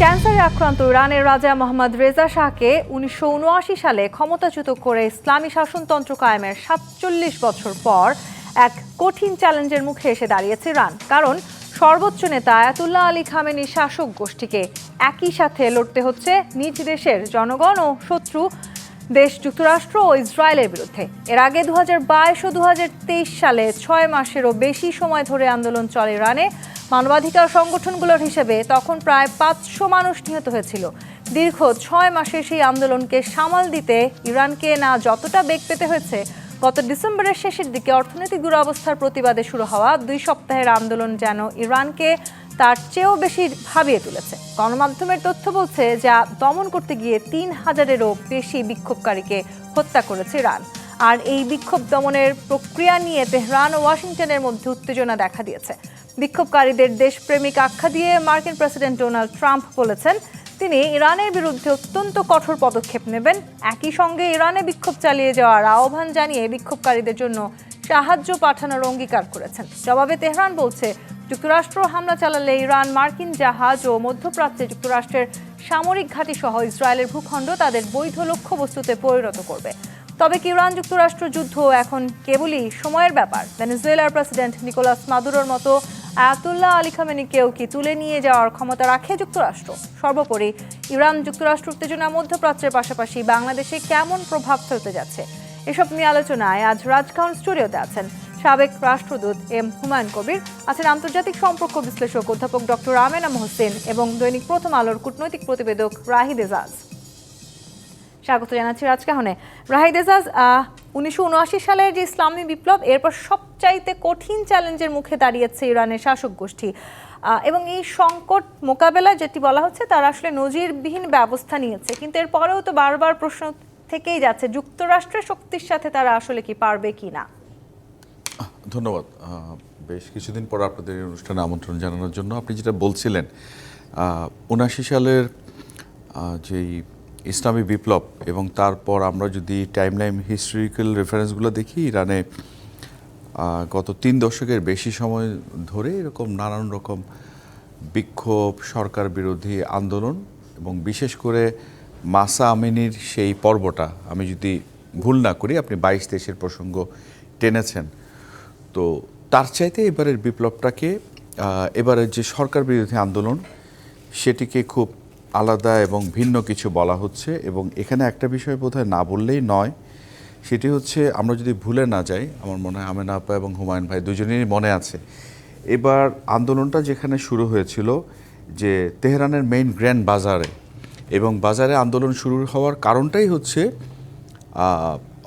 ক্যান্সারে আক্রান্ত ইরানের রাজা মোহাম্মদ রেজা শাহকে ১৯৭৯ সালে ক্ষমতাচ্যুত করে ইসলামী শাসনতন্ত্র কায়েমের ৪৭ বছর পর এক কঠিন চ্যালেঞ্জের মুখে এসে দাঁড়িয়েছে ইরান। কারণ সর্বোচ্চ নেতা আয়াতুল্লাহ আলী খামেনির শাসক গোষ্ঠীকে একই সাথে লড়তে হচ্ছে নিজ দেশের জনগণ ও শত্রু দেশ যুক্তরাষ্ট্র ও ইসরায়েলের বিরুদ্ধে। এর আগে ২০২২ ও ২০২৩ সালে ৬ মাসেরও বেশি সময় ধরে আন্দোলন চলে ইরানে। মানবাধিকার সংগঠনগুলোর হিসেবে তখন প্রায় ৫০০ মানুষ নিহত হয়েছিল। দীর্ঘ ৬ মাসের সেই আন্দোলনকে সামাল দিতে ইরানকে না যতটা বেগ পেতে হয়েছে, গত ডিসেম্বরের শেষের দিকে অর্থনৈতিক দুরবস্থার প্রতিবাদে শুরু হওয়া ২ সপ্তাহের আন্দোলন যেন ইরানকে তার চেয়েও বেশি ভাবিয়ে তুলেছে। গণমাধ্যমের তথ্য বলছে, যা দমন করতে গিয়ে ৩,০০০-এরও বেশি বিক্ষোভকারীকে হত্যা করেছে ইরান। আর এই বিক্ষোভ দমনের প্রক্রিয়া নিয়ে তেহরান ও ওয়াশিংটনের মধ্যে উত্তেজনা দেখা দিয়েছে। বিক্ষোভকারীদের দেশপ্রেমিক আখ্যা দিয়ে মার্কিন প্রেসিডেন্ট ডোনাল্ড ট্রাম্প বলেছেন তিনি ইরানের বিরুদ্ধে অত্যন্ত কঠোর পদক্ষেপ নেবেন। একই সঙ্গে ইরানে বিক্ষোভ চালিয়ে যাওয়ার আহ্বান জানিয়ে বিক্ষোভকারীদের জন্য সাহায্য পাঠানোর অঙ্গীকার করেছেন। জবাবে তেহরান বলছে, যুক্তরাষ্ট্র হামলা চালালে ইরান মার্কিন জাহাজ ও মধ্যপ্রাচ্যে যুক্তরাষ্ট্রের সামরিক ঘাঁটি সহ ইসরায়েলের ভূখণ্ড তাদের বৈধ লক্ষ্যবস্তুতে পরিণত করবে। তবে কি ইরান যুক্তরাষ্ট্র যুদ্ধ এখন কেবলই সময়ের ব্যাপার? ভেনেজুয়েলার প্রেসিডেন্ট নিকোলাস মাদুরোর মতো আয়াতুল্লাহ আলী খামেনিকেও কি তুলে নিয়ে যাওয়ার ক্ষমতা রাখে যুক্তরাষ্ট্র? সর্বোপরি ইরান যুক্তরাষ্ট্র উত্তেজনা মধ্যপ্রাচ্যের পাশাপাশি বাংলাদেশে কেমন প্রভাব ফেলতে যাচ্ছে, এসব নিয়ে আলোচনায় আজ রাজকাউন স্টুডিওতে আছেন সাবেক রাষ্ট্রদূত এম হুমায়ুন কবির, আছেন আন্তর্জাতিক সম্পর্ক বিশ্লেষক অধ্যাপক ডক্টর আমেনা মোহসেন এবং দৈনিক প্রথম আলোর কূটনৈতিক প্রতিবেদক রাহিদ এজাজ। স্বাগত জানাচ্ছি রাজকাহনে। রাহিদ এজাজ, ১৯৭৯ সালের যে ইসলামী বিপ্লব, এরপর সবচাইতে কঠিন চ্যালেঞ্জের মুখে দাঁড়িয়েছে ইরানের শাসক গোষ্ঠী এবং এই সংকট মোকাবেলায় যেটি বলা হচ্ছে তারা আসলে নজিরবিহীন ব্যবস্থা নিয়েছে, কিন্তু এরপরেও তো বারবার প্রশ্ন থেকেই যাচ্ছে যুক্তরাষ্ট্রের শক্তির সাথে তারা আসলে কি পারবে কি না। ধন্যবাদ। বেশ কিছুদিন পর আপনাদের এই অনুষ্ঠানে আমন্ত্রণ জানানোর জন্য। আপনি যেটা বলছিলেন ৭৯ সালের যেই ইসলামী বিপ্লব এবং তারপর আমরা যদি টাইমলাইন হিস্টোরিক্যাল রেফারেন্সগুলো দেখি, ইরানে গত ৩ দশকের বেশি সময় ধরে এরকম নানান রকম বিক্ষোভ, সরকার বিরোধী আন্দোলন এবং বিশেষ করে মাসা আমিনির সেই পর্বটা, আমি যদি ভুল না করি আপনি ২২ দেশের প্রসঙ্গ টেনেছেন, তো তার চাইতে এবারের বিপ্লবটাকে, এবারের যে সরকার বিরোধী আন্দোলন, সেটিকে খুব আলাদা এবং ভিন্ন কিছু বলা হচ্ছে। এবং এখানে একটা বিষয় বোধহয় না বললেই নয়, সেটি হচ্ছে আমরা যদি ভুলে না যাই, আমার মনে হয় আমেনা আপা এবং হুমায়ুন ভাই দুজনেরই মনে আছে, এবার আন্দোলনটা যেখানে শুরু হয়েছিল যে তেহরানের মেইন গ্র্যান্ড বাজারে, এবং বাজারে আন্দোলন শুরু হওয়ার কারণটাই হচ্ছে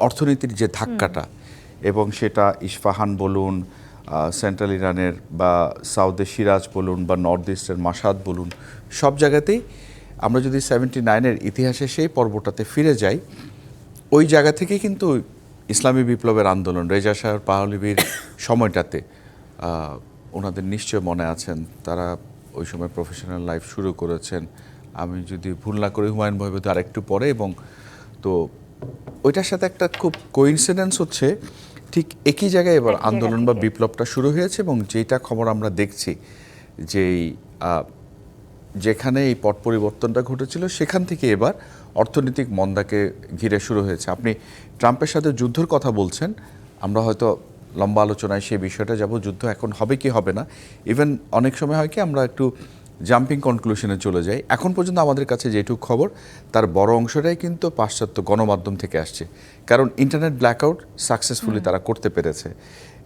অর্থনীতির যে ধাক্কাটা, এবং সেটা ইস্পাহান বলুন, সেন্ট্রাল ইরানের বা সাউথের সিরাজ বলুন বা নর্থ ইস্টের মাসাদ বলুন, সব জায়গাতেই আমরা যদি 79-এর ইতিহাসে সেই পর্বটাতে ফিরে যাই, ওই জায়গা থেকে কিন্তু ইসলামী বিপ্লবের আন্দোলন, রেজা শাহ পাহলভির সময়টাতে ওনাদের নিশ্চয় মনে আছেন, তারা ওই সময় প্রফেশনাল লাইফ শুরু করেছেন। আমি যদি ভুল না করি হুমায়ুন ভাই বোধহয় আরেকটু পরে, এবং তো ওইটার সাথে একটা খুব কোইন্সিডেন্স হচ্ছে ঠিক একই জায়গায় এবার আন্দোলন বা বিপ্লবটা শুরু হয়েছে। এবং যেটা খবর আমরা দেখছি যেই যেখানে এই পট পরিবর্তনটা ঘটেছিল, সেখান থেকে এবার অর্থনৈতিক মন্দাকে ঘিরে শুরু হয়েছে। আপনি ট্রাম্পের সাথে যুদ্ধের কথা বলছেন, আমরা হয়তো লম্বা আলোচনায় সেই বিষয়টা যাব, যুদ্ধ এখন হবে কি হবে না। ইভেন অনেক সময় হয় কি আমরা একটু জাম্পিং কনক্লুশনে চলে যাই। এখন পর্যন্ত আমাদের কাছে যেটুকু খবর, তার বড় অংশটাই কিন্তু পাশ্চাত্য গণমাধ্যম থেকে আসছে, কারণ ইন্টারনেট ব্ল্যাকআউট সাকসেসফুলি তারা করতে পেরেছে।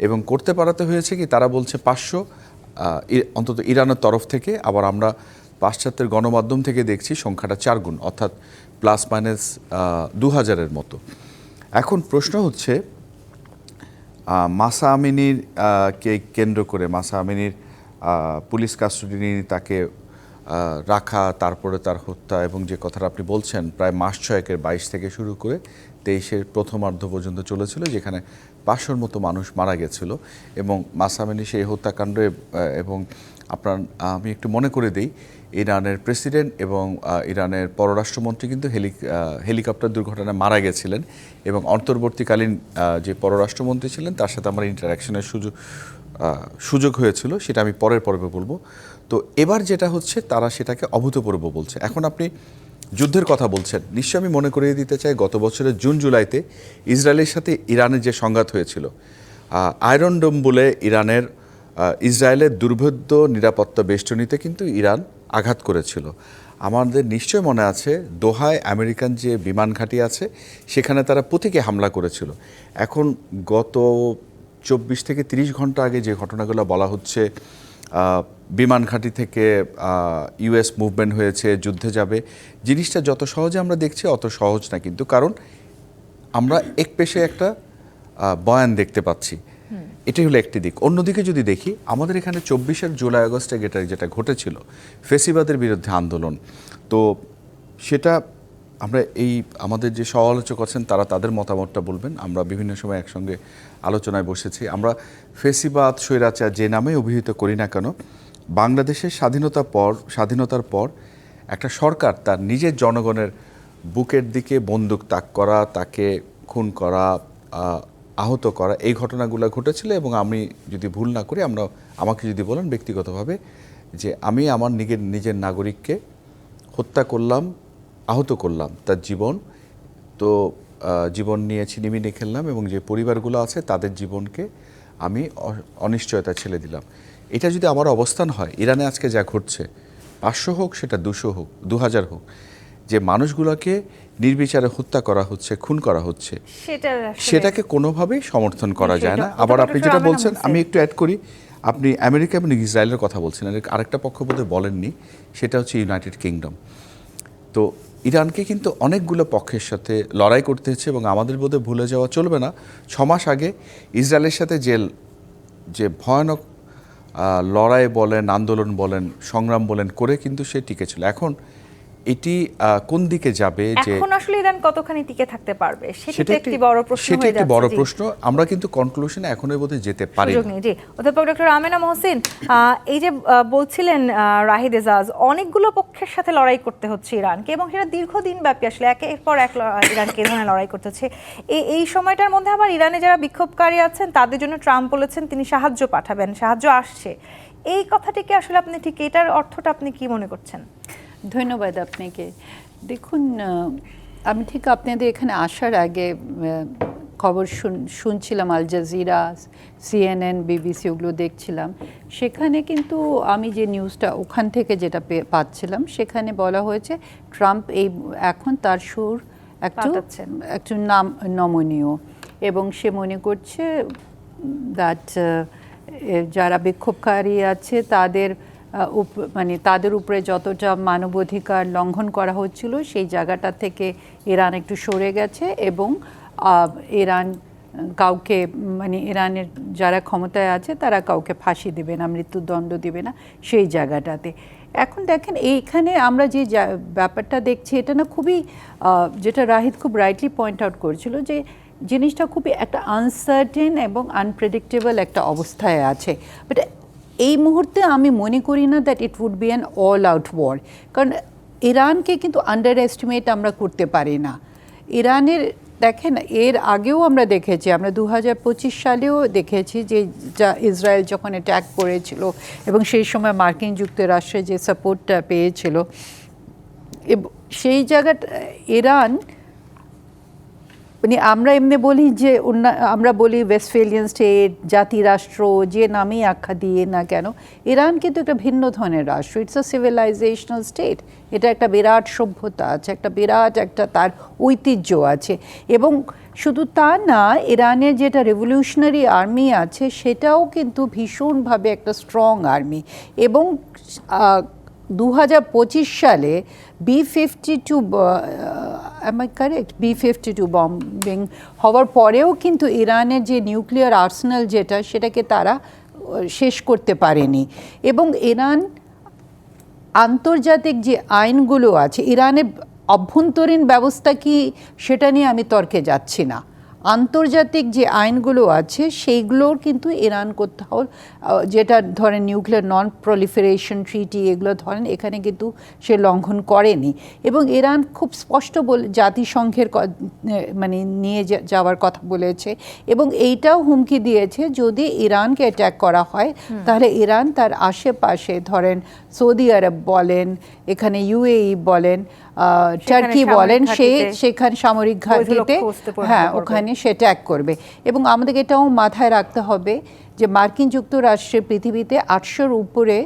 এবং করতে পারাতে হয়েছে কি, তারা বলছে ৫০০ অন্তত ইরানের তরফ থেকে, আবার আমরা পাশ্চাত্যের গণমাধ্যম থেকে দেখছি সংখ্যাটা ৪ গুণ, অর্থাৎ প্লাস মাইনাস ২০০০-এর মতো। এখন প্রশ্ন হচ্ছে মাসা আমিনির কে কেন্দ্র করে, মাসা আমিনির পুলিশ কাস্টডি নিয়ে তাকে রাখা, তারপরে তার হত্যা, এবং যে কথাটা আপনি বলছেন প্রায় মাস ৬-এর ২২ থেকে শুরু করে ২৩-এর প্রথমার্ধ পর্যন্ত চলেছিল, যেখানে ৫০০-র মতো মানুষ মারা গেছিল। এবং মাসা আমিনি সেই হত্যাকাণ্ডে, এবং আমি একটু মনে করে দিই, ইরানের প্রেসিডেন্ট এবং ইরানের পররাষ্ট্রমন্ত্রী কিন্তু হেলিকপ্টার দুর্ঘটনায় মারা গেছিলেন, এবং অন্তর্বর্তীকালীন যে পররাষ্ট্রমন্ত্রী ছিলেন তার সাথে আমার ইন্টারাকশনের সুযোগ সুযোগ হয়েছিল, সেটা আমি পরের পর্বে বলবো। তো এবার যেটা হচ্ছে, তারা সেটাকে অভূতপূর্ব বলছে। এখন আপনি যুদ্ধের কথা বলছেন, নিশ্চয়ই আমি মনে করিয়ে দিতে চাই গত বছরের জুন জুলাইতে ইসরায়েলের সাথে ইরানের যে সংঘাত হয়েছিল, আয়রন ডোম বলে ইসরায়েলের দুর্ভেদ্য নিরাপত্তা বেষ্টনীতে কিন্তু ইরান আঘাত করেছিল। আমাদের নিশ্চয় মনে আছে দোহায় আমেরিকান যে বিমান ঘাঁটি আছে, সেখানে তারা প্রতীকে হামলা করেছিল। এখন গত 24 থেকে 30 ঘন্টা আগে যে ঘটনাগুলো বলা হচ্ছে, বিমান ঘাঁটি থেকে ইউএস মুভমেন্ট হয়েছে, যুদ্ধে যাবে, জিনিসটা যত সহজে আমরা দেখছি অত সহজ না কিন্তু, কারণ আমরা এক পেশে একটা বয়ান দেখতে পাচ্ছি। এটাই হলো একটি দিক। অন্যদিকে যদি দেখি, আমাদের এখানে 24 জুলাই আগস্টে যেটা ঘটেছিল, ফেসিবাদের বিরুদ্ধে আন্দোলন, তো সেটা আমরা আমাদের যে সহ-আলোচক আছেন তারা তাদের মতামতটা বলবেন। আমরা বিভিন্ন সময় একসঙ্গে আলোচনায় বসেছি। আমরা ফেসিবাদ, স্বৈরাচার যে নামে অভিহিত করি না কেন, বাংলাদেশের স্বাধীনতার পর একটা সরকার তার নিজের জনগণের বুকের দিকে বন্দুক তাক করা, তাকে খুন করা, আহত করা, এই ঘটনাগুলো ঘটেছিল। এবং আমি যদি ভুল না করি, আমাকে যদি বলেন ব্যক্তিগতভাবে, যে আমি আমার নিজের নাগরিককে হত্যা করলাম, আহত করলাম, তার জীবন নিয়ে ছিনিমিনি খেললাম, এবং যে পরিবারগুলো আছে তাদের জীবনকে আমি অনিশ্চয়তা ছেড়ে দিলাম। এটা যদি আমার অবস্থান হয়, ইরানে আজকে যা ঘটছে, 500 হোক, সেটা 200 হোক, 2000 হোক, যে মানুষগুলোকে নির্বিচারে হত্যা করা হচ্ছে, খুন করা হচ্ছে, সেটাকে কোনোভাবেই সমর্থন করা যায় না। আবার আপনি যেটা বলছেন, আমি একটু অ্যাড করি, আপনি আমেরিকা এবং ইসরায়েলের কথা বলছেন, আরেকটা পক্ষ বোধহয় বলেননি, সেটা হচ্ছে ইউনাইটেড কিংডম। তো ইরানকে কিন্তু অনেকগুলো পক্ষের সাথে লড়াই করতে হচ্ছে, এবং আমাদের বোধহয় ভুলে যাওয়া চলবে না, 6 মাস আগে ইসরায়েলের সাথে যে ভয়ানক লড়াই বলেন, আন্দোলন বলেন, সংগ্রাম বলেন করে কিন্তু সে টিকে ছিল। এখন এটি কোন দিকে যাবে, যে এখন আসলে ইরান কতখানি টিকে থাকতে পারবে, সেটা একটি বড় প্রশ্ন হয়ে যাচ্ছে। সেটা একটি বড় প্রশ্ন। আমরা কিন্তু কনক্লুশনে এখনো বোধহয় যেতে পারি না। জি, অধ্যাপক ডক্টর আমেনা মহসিন, এই যে বলছিলেন রাহিদ এজাজ, অনেকগুলো পক্ষের সাথে লড়াই করতে হচ্ছে ইরানকে, এবং সেটা দীর্ঘদিন ব্যাপী আসলে একের পর এক ইরানকে এই ধরনের লড়াই করতে হচ্ছে। এই সময়টার মধ্যে আবার ইরানে যারা বিক্ষোভকারী আছেন তাদের জন্য ট্রাম্প বলেছেন তিনি সাহায্য পাঠাবেন, সাহায্য আসছে। এই কথাটিকে আসলে আপনি ঠিক এটার অর্থটা আপনি কি মনে করছেন? ধন্যবাদ আপনাকে। দেখুন, আমি ঠিক আপনাদের এখানে আসার আগে খবর শুনছিলাম, আল জাজিরা, CNN, BBC ওগুলো দেখছিলাম। সেখানে কিন্তু আমি যে নিউজটা ওখান থেকে যেটা পাচ্ছিলাম, সেখানে বলা হয়েছে ট্রাম্প এখন তার সুর একটু নমনীয়, এবং সে মনে করছে দ্যাট যারা বিক্ষোভকারী আছে তাদের উপরে যতটা মানবাধিকার লঙ্ঘন করা হচ্ছিল, সেই জায়গাটা থেকে ইরান একটু সরে গেছে, এবং ইরান কাউকে ইরানের যারা ক্ষমতায় আছে তারা কাউকে ফাঁসি দেবে না, মৃত্যুদণ্ড দেবে না সেই জায়গাটাতে। এখন দেখেন, এইখানে আমরা যে ব্যাপারটা দেখছি, এটা না খুবই, যেটা রাহিদ খুব রাইটলি পয়েন্ট আউট করেছিল, যে জিনিসটা খুবই একটা আনসার্টেন এবং আনপ্রেডিক্টেবল একটা অবস্থায় আছে। বাট এই মুহূর্তে আমি মনে করি না that it would be an all out war, কারণ ইরানকে কিন্তু আন্ডার এস্টিমেট আমরা করতে পারি না। ইরানের দেখেন, এর আগেও আমরা দেখেছি, আমরা 2025 সালেও দেখেছি যে ইসরায়েল যখন অ্যাটাক করেছিল, এবং সেই সময় মার্কিন যুক্তরাষ্ট্রের যে সাপোর্টটা পেয়েছিল, সেই জায়গাটা ইরান, আমরা এমনি বলি যে আমরা বলি ওয়েস্টফেলিয়ান স্টেট, জাতিরাষ্ট্র, যে নামেই আখ্যা দিয়ে না কেন, ইরান কিন্তু একটা ভিন্ন ধরনের রাষ্ট্র। It's a civilisational state. এটা একটা বিরাট সভ্যতা আছে, একটা বিরাট তার ঐতিহ্য আছে। এবং শুধু তা না, ইরানের যেটা রেভলিউশনারি আর্মি আছে, সেটাও কিন্তু ভীষণভাবে একটা স্ট্রং আর্মি। এবং 2025 সালে B-52 B-52 বম্বিং হওয়ার পরেও কিন্তু ইরানের যে নিউক্লিয়ার আর্সেনাল সেটাকে তারা শেষ করতে পারেনি। এবং ইরান আন্তর্জাতিক যে আইনগুলো আছে, ইরানের অভ্যন্তরীণ ব্যবস্থা কি সেটা নিয়ে আমি তর্কে যাচ্ছি না। আন্তর্জাতিক যে আইনগুলো আছে সেইগুলোর কিন্তু ইরান কোথাও যেটা ধরেন নিউক্লিয়ার নন প্রলিফারেশন ট্রিটি এগুলো ধরেন এখানে কিন্তু সে লঙ্ঘন করেনি। এবং ইরান খুব স্পষ্ট জাতিসংঘের মানে নিয়ে যাওয়ার কথা বলেছে এবং এইটাও হুমকি দিয়েছে যদি ইরানকে অ্যাটাক করা হয় তাহলে ইরান তার আশেপাশে ধরেন সৌদি আরব বলেন, এখানে ইউএই বলেন, টার্কি বলেন, সেখানে সামরিক ঘাঁটিতে হ্যাঁ ওখানে সে অ্যাটাক করবে। এবং আমাদের এটাও মাথায় রাখতে হবে যে মার্কিন যুক্তরাষ্ট্রের পৃথিবীতে 800-র উপরে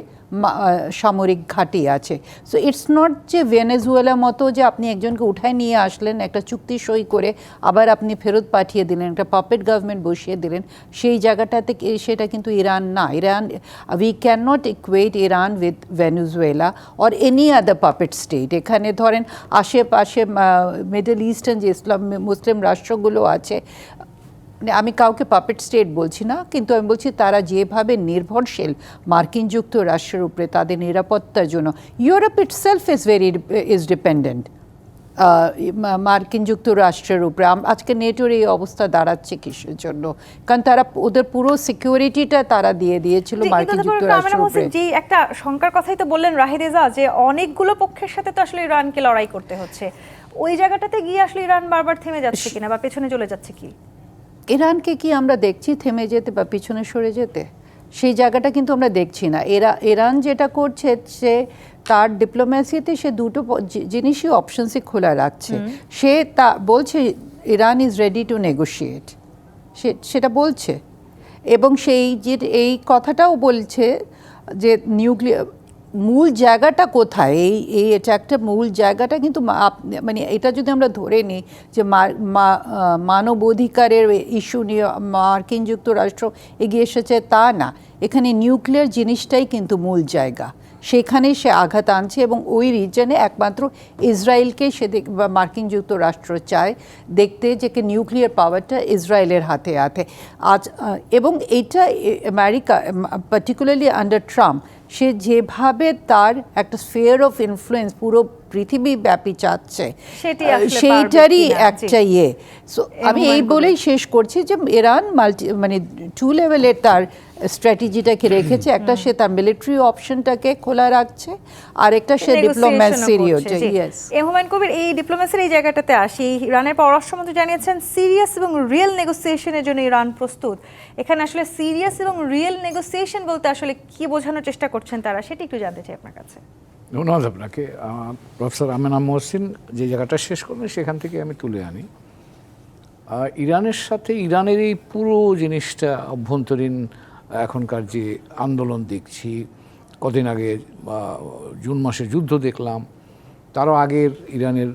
সামরিক ঘাঁটি আছে। সো ইটস নট যে ভেনেজুয়েলার মতো যে আপনি একজনকে উঠায় নিয়ে আসলেন একটা চুক্তি সই করে আবার আপনি ফেরত পাঠিয়ে দিলেন, একটা পাপেট গভর্নমেন্ট বসিয়ে দিলেন, সেই জায়গাটাতে সেটা কিন্তু ইরান না। Iran, we can not equate Iran with Venezuela or any other puppet state. এখানে ধরেন আশেপাশে মিডল ইস্টার্ন যে মুসলিম রাষ্ট্রগুলো আছে, আমি কাউকে পাপেট স্টেট বলছি না, কিন্তু আমি বলছি তারা যেভাবে নির্ভরশীল মার্কিন যুক্তরাষ্ট্রের উপরে তাদের নিরাপত্তার জন্য। ইউরোপ ইটসেলফ ইজ ডিপেন্ডেন্ট মার্কিন যুক্তরাষ্ট্রের উপরে। আজকে নেটোর এই অবস্থা দাঁড়াচ্ছে কিসের জন্য? কারণ তারা ওদের পুরো সিকিউরিটিটা তারা দিয়ে দিয়েছিল মার্কিন যুক্তরাষ্ট্রের উপরে। যে একটা শঙ্কার কথাই তো বললেন রাহিদেজা, যে অনেকগুলো পক্ষের সাথে তো আসলে ইরানকে লড়াই করতে হচ্ছে, ওই জায়গাটাতে গিয়ে আসলে ইরান বারবার থেমে যাচ্ছে কিনা বা পেছনে চলে যাচ্ছে কি? ইরানকে কি আমরা দেখছি থেমে যেতে বা পিছনে সরে যেতে? সেই জায়গাটা কিন্তু আমরা দেখছি না। ইরান যেটা করছে সে তার ডিপ্লোম্যাসিতে সে দুটো জিনিসই অপশনসই খোলা রাখছে। সে তা বলছে Iran is ready to negotiate, সেটা বলছে। এবং সেই যে এই কথাটাও বলছে যে নিউক্লিয়ার মূল জায়গাটা কোথায়, এটা একটা মূল জায়গাটা কিন্তু মানে এটা যদি আমরা ধরে নিই যে মানব অধিকারের ইস্যু নিয়ে মার্কিন যুক্তরাষ্ট্র এগিয়ে এসেছে তা না, এখানে নিউক্লিয়ার জিনিসটাই কিন্তু মূল জায়গা, সেখানেই সে আঘাত আনছে। এবং ওই রিজনে একমাত্র ইসরায়েলকে সে বা মার্কিন যুক্তরাষ্ট্র চায় দেখতে যে নিউক্লিয়ার পাওয়ারটা ইসরায়েলের হাতে আছে আজ। এবং এটা আমেরিকা পার্টিকুলারলি আন্ডার ট্রাম্প সে যেভাবে তার একটা স্ফিয়ার অফ ইনফ্লুয়েন্স পুরো পৃথিবী ব্যাপী চাচ্ছে সেইটারই একটা ইয়ে। সো আমি এই বলেই শেষ করছি যে ইরান মানে 2 লেভেলের তার স্ট্র্যাটেজিটাকে রেখেছে। একটা সে তার মিলিটারি অপশনটাকে খোলা রাখছে, আর একটা সে ডিপ্লোম্যাসির। হুমায়ুন কবির, এই ডিপ্লোম্যাসির এই জায়গাটাতে আসি। ইরানের পররাষ্ট্রমন্ত্রী জানিয়েছেন সিরিয়াস এবং রিয়েল নেগোসিয়েশনের জন্য ইরান প্রস্তুত। এখানে আসলে সিরিয়াস এবং রিয়েল নেগোসিয়েশন বলতে আসলে কি বোঝানোর চেষ্টা করছেন তারা, সেটা একটু জানতে চাই আপনার কাছে। ধন্যবাদ আপনাকে। প্রফেসর আমেনা মহসিন যে জায়গাটা শেষ করবেন সেখান থেকে আমি তুলে আনি। ইরানের সাথে ইরানের এই পুরো জিনিসটা অভ্যন্তরীণ এখনকার যে আন্দোলন দেখছি, কদিন আগে জুন মাসে যুদ্ধ দেখলাম, তারও আগের ইরানের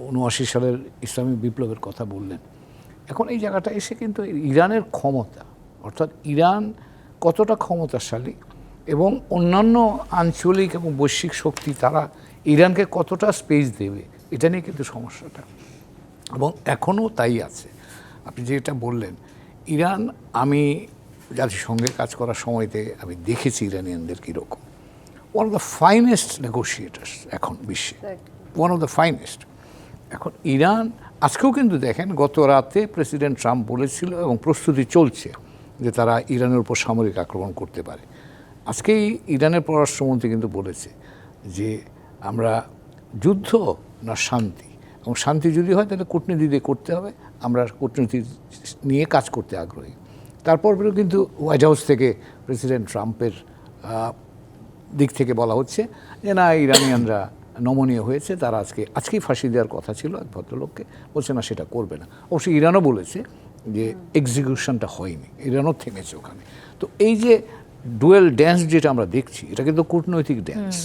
79 সালের ইসলামিক বিপ্লবের কথা বললেন। এখন এই জায়গাটা এসে কিন্তু ইরানের ক্ষমতা, অর্থাৎ ইরান কতটা ক্ষমতাশালী এবং অন্যান্য আঞ্চলিক এবং বৈশ্বিক শক্তি তারা ইরানকে কতটা স্পেস দেবে, এটা নিয়ে কিন্তু সমস্যাটা, এবং এখনও তাই আছে। আপনি যেটা বললেন ইরান, আমি জাতিসংঘে কাজ করার সময়তে আমি দেখেছি ইরানিয়ানদের কীরকম। ওয়ান অফ দ্য ফাইনেস্ট নেগোশিয়েটার্স এখন বিশ্বে, ওয়ান অফ দ্য ফাইনেস্ট। এখন ইরান আজকেও কিন্তু দেখেন, গত রাতে প্রেসিডেন্ট ট্রাম্প বলেছিল এবং প্রস্তুতি চলছে যে তারা ইরানের উপর সামরিক আক্রমণ করতে পারে। আজকেই ইরানের পররাষ্ট্রমন্ত্রী কিন্তু বলেছে যে আমরা যুদ্ধ না শান্তি, এবং শান্তি যদি হয় তাহলে কূটনীতি দিয়ে করতে হবে, আমরা কূটনীতি নিয়ে কাজ করতে আগ্রহী। তারপরেও কিন্তু হোয়াইট হাউস থেকে প্রেসিডেন্ট ট্রাম্পের দিক থেকে বলা হচ্ছে যে না, ইরানিয়ানরা নমনীয় হয়েছে, তারা আজকেই ফাঁসি দেওয়ার কথা ছিল এক ভদ্রলোককে, বলছে না সেটা করবে না। অবশ্যই ইরানও বলেছে যে এক্সিকিউশনটা হয়নি, ইরানও থেমেছে ওখানে। তো এই যে ডুয়েল ড্যান্স যেটা আমরা দেখছি, এটা কিন্তু কূটনৈতিক ড্যান্স।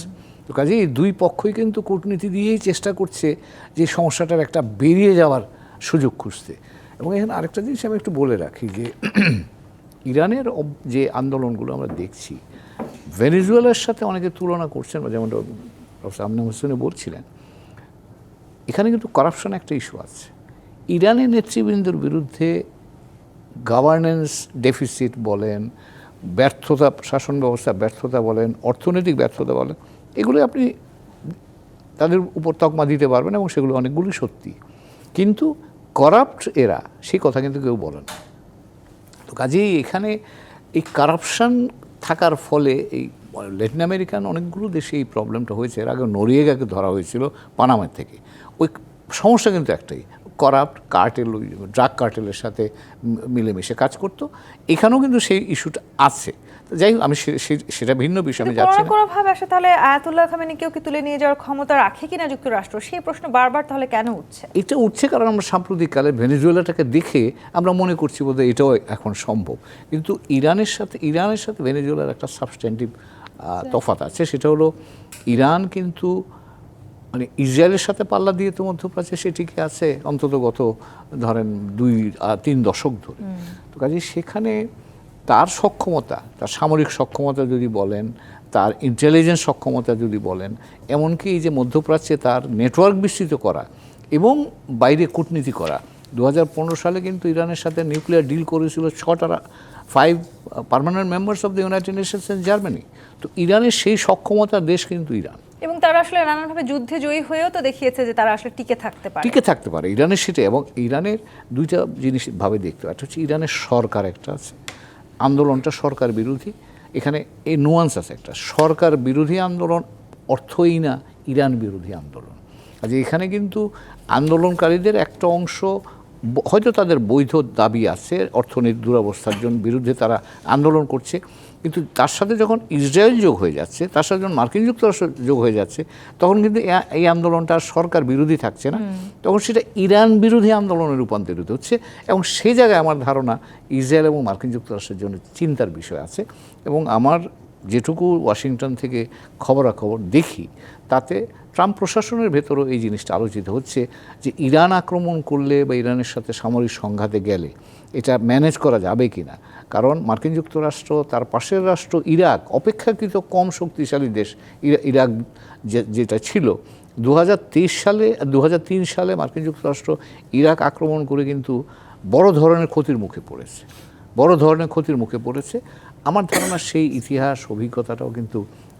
তো কাজে এই দুই পক্ষই কিন্তু কূটনীতি দিয়েই চেষ্টা করছে যে সমস্যাটার একটা বেরিয়ে যাওয়ার সুযোগ খুঁজতে। এবং এখানে আরেকটা জিনিস আমি একটু বলে রাখি যে ইরানের যে আন্দোলনগুলো আমরা দেখছি, ভেনেজুয়েলার সাথে অনেকে তুলনা করছেন, যেমন প্রফেসর আমেনা মহসিন বলছিলেন, এখানে কিন্তু করাপশন একটা ইস্যু আছে। ইরানের নেতৃবৃন্দের বিরুদ্ধে গভর্নেন্স ডেফিসিট বলেন, ব্যর্থতা, শাসন ব্যবস্থা ব্যর্থতা বলেন, অর্থনৈতিক ব্যর্থতা বলেন, এগুলো আপনি তাদের উপর তকমা দিতে পারবেন এবং সেগুলো অনেকগুলি সত্যি। কিন্তু করাপ্ট এরা সেই কথা কিন্তু কেউ বলে না। তো কাজেই এখানে এই কারাপশন থাকার ফলে এই ল্যাটিন আমেরিকান অনেকগুলো দেশে এই প্রবলেমটা হয়েছে। এর আগে নরিয়েগাকে ধরা হয়েছিল পানামা থেকে। ওই সমস্যা কিন্তু একটাই, করাপ্ট কার্টেল, ড্রাগ কার্টেলের সাথে মিলেমিশে কাজ করতো। এখানেও কিন্তু সেই ইস্যুটা আছে। যাই হোক, আমি সেটা ভিন্ন বিষয়, আমি যাচ্ছি না। কোনোভাবে আসলে তাহলে আয়াতুল্লাহ খামেনিকেও কি তুলে নিয়ে যাওয়ার ক্ষমতা রাখে কিনা যুক্তরাষ্ট্র, সেই প্রশ্ন বারবার তাহলে কেন উঠছে? এটা উঠছে কারণ আমরা সাম্প্রতিককালে ভেনেজুয়েলাটাকে দেখে আমরা মনে করছি বোধহয় এটাও এখন সম্ভব। কিন্তু ইরানের সাথে ভেনেজুয়েলার একটা সাবস্ট্যান্টিভ তফাৎ আছে। সেটা হলো ইরান কিন্তু মানে ইসরায়েলের সাথে পাল্লা দিয়ে তো মধ্যপ্রাচ্যে সে টিকে আছে অন্তত গত ধরেন 2-3 দশক ধরে। তো কাজে সেখানে তার সক্ষমতা, তার সামরিক সক্ষমতা যদি বলেন, তার ইন্টেলিজেন্স সক্ষমতা যদি বলেন, এমনকি এই যে মধ্যপ্রাচ্যে তার নেটওয়ার্ক বিস্তৃত করা এবং বাইরে কূটনীতি করা। 2015 সালে কিন্তু ইরানের সাথে নিউক্লিয়ার ডিল করেছিল 5 permanent members of the United Nations and Germany. তো ইরানের সেই সক্ষমতার দেশ কিন্তু ইরান, এবং তারা আসলে নানানভাবে যুদ্ধে জয়ী হয়েও তো দেখিয়েছে যে তারা আসলে টিকে থাকতে পারে। ইরানের সেটা, এবং ইরানের দুইটা জিনিস ভাবে দেখতে হয়। একটা হচ্ছে ইরানের সরকার একটা আছে, আন্দোলনটা সরকার বিরোধী। এখানে এই নুয়ান্স আছে, একটা সরকার বিরোধী আন্দোলন অর্থই না ইরান বিরোধী আন্দোলন। আজ এখানে কিন্তু আন্দোলনকারীদের একটা অংশ হয়তো তাদের বৈধ দাবি আছে, অর্থনৈতিক দুরবস্থার জন্য বিরুদ্ধে তারা আন্দোলন করছে, কিন্তু তার সাথে যখন ইসরায়েল যোগ হয়ে যাচ্ছে, তার সাথে যখন মার্কিন যুক্তরাষ্ট্র যোগ হয়ে যাচ্ছে, তখন কিন্তু এই আন্দোলনটা সরকার বিরোধী থাকছে না, তখন সেটা ইরান বিরোধী আন্দোলনে রূপান্তরিত হচ্ছে। এবং সেই জায়গায় আমার ধারণা ইসরায়েল এবং মার্কিন যুক্তরাষ্ট্রের জন্য চিন্তার বিষয় আছে। এবং আমার যেটুকু ওয়াশিংটন থেকে খবরাখবর দেখি, তাতে ট্রাম্প প্রশাসনের ভেতরেও এই জিনিসটা আলোচিত হচ্ছে যে ইরান আক্রমণ করলে বা ইরানের সাথে সামরিক সংঘাতে গেলে এটা ম্যানেজ করা যাবে কি না। কারণ মার্কিন যুক্তরাষ্ট্র, তার পাশের রাষ্ট্র ইরাক অপেক্ষাকৃত কম শক্তিশালী দেশ। ইরাক যেটা ছিল 2003 সালে মার্কিন যুক্তরাষ্ট্র ইরাক আক্রমণ করে কিন্তু বড় ধরনের ক্ষতির মুখে পড়েছে। আমার ধারণা সেই ইতিহাস অভিজ্ঞতাটাও কিন্তু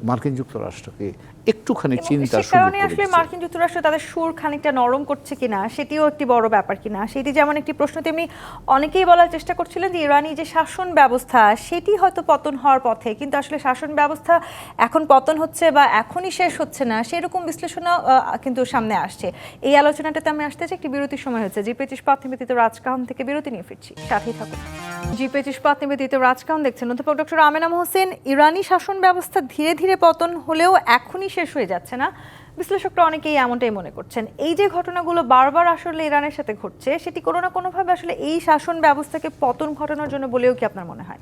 মার্কিন যুক্তরাষ্ট্রকে একটুখানি চিন্তার সুযোগ করে দিয়েছে। আসলে মার্কিন যুক্তরাষ্ট্র তাদের সুর খানিকটা নরম করছে কিনা, সেটিও একটি বড় ব্যাপার কিনা। সেটি যেমন একটি প্রশ্ন, তেমনি অনেকেই বলার চেষ্টা করছিলেন যে ইরানি যে শাসন ব্যবস্থা সেটি হয়তো পতন হওয়ার পথে, কিন্তু আসলে শাসন ব্যবস্থা এখন পতন হচ্ছে বা এখনই শেষ হচ্ছে না, সেরকম বিশ্লেষণও কিন্তু সামনে আসছে। এই আলোচনাটাতে আমি আসতে চাই, একটি বিরতির সময় হচ্ছে। জি25 পথ নিবেদিত রাজকাহন থেকে বিরতি নিয়ে ফিরছি, সাথেই থাকুন। জি25 পথ নিবেদিত রাজকাহন দেখছেন। অধ্যাপক ডক্টর আমেনা মোহসেন, ইরানি শাসন ব্যবস্থা ধীরে ধীরে পতন হলেও এখনই শেষ হয়ে যাচ্ছে না, বিশ্লেষকরা অনেকেই এমনটাই মনে করছেন। এই যে ঘটনাগুলো বারবার আসলে ইরানের সাথে ঘটছে, সেটি কোনো না কোনোভাবে আসলে এই শাসন ব্যবস্থাকে পতন ঘটানোর জন্য বলেও কি আপনার মনে হয়?